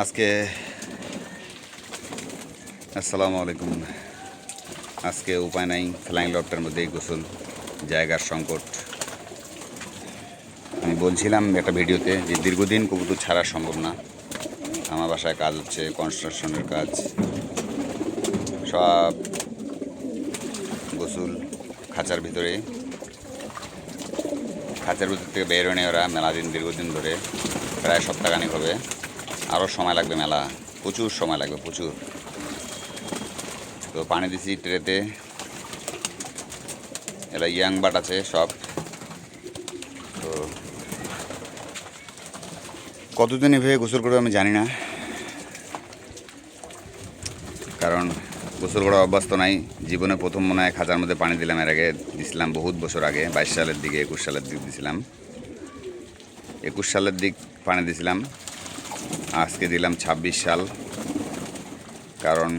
আজকে আসসালামু আলাইকুম। আজকে উপায় নাই, ফ্লাইং লফটের মধ্যেই গোসল, জায়গার সংকট। আমি বলছিলাম একটা ভিডিওতে যে দীর্ঘদিন কবুতর ছাড়া সম্ভব না। আমার বাসায় কাজ হচ্ছে, কনস্ট্রাকশনের কাজ, সব গোসল খাঁচার ভিতরে। খাঁচার ভিতর থেকে বের হয়ে ওরা মেলা দিন, দীর্ঘদিন ধরে, প্রায় সপ্তাহখানিক হবে। আরও সময় লাগবে, মেলা প্রচুর সময় লাগবে, প্রচুর। তো পানি দিছি ট্রেতে, এরা ইয়াং বাট আছে সব। তো কতদিন এভাবে গোসল করবে আমি জানি না, কারণ গোসল করা অভ্যস্ত নাই। জীবনে প্রথম মনে হয় খাঁচার মধ্যে পানি দিলাম। এর আগে দিছিলাম বহুত বছর আগে, 22 সালের দিকে, 21 সালের দিক দিছিলাম, 21 সালের দিক পানি দিছিলাম। আজকে দিলাম 26 সাল, কারণ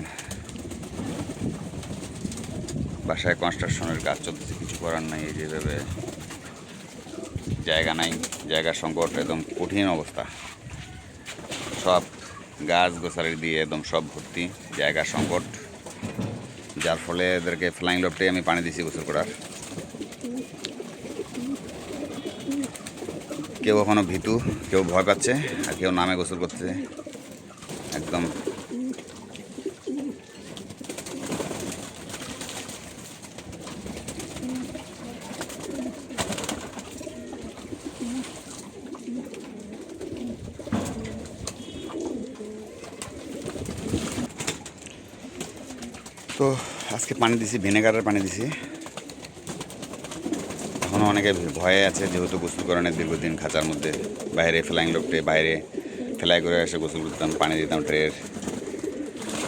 বাসায় কনস্ট্রাকশনের কাজ চলতেছে, কিছু করার নাই। এই যেভাবে জায়গা নাই, জায়গার সংকট, একদম কঠিন অবস্থা। সব গাছ গোছালি দিয়ে একদম সব ভর্তি, জায়গার সংকট, যার ফলে এদেরকে ফ্লাইং লফটে আমি পানি দিছি গোসল করার। কেউ এখনও ভীতু, কেউ ভয় পাচ্ছে, আর কেউ নামে গোসল করছে একদম। তো আজকে পানি দিছি, ভিনেগারের পানি দিছি। এখনও অনেকে ভয়ে আছে, যেহেতু গোসল করানোর দীর্ঘদিন খাঁচার মধ্যে, বাইরে ফ্লাইং লফটে বাইরে ফ্লাই করে এসে গোসল করতাম, পানি দিতাম ট্রের।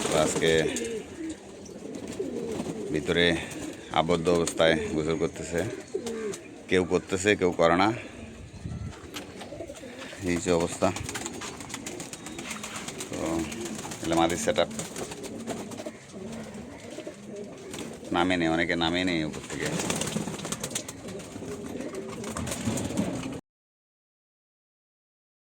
তো আজকে ভিতরে আবদ্ধ অবস্থায় গোসল করতেছে, কেউ করতেছে, কেউ করে না, এই যে অবস্থা। তো এলাম আদির সেট আপ, নামে নেই, অনেকে নামে নেই উপর থেকে।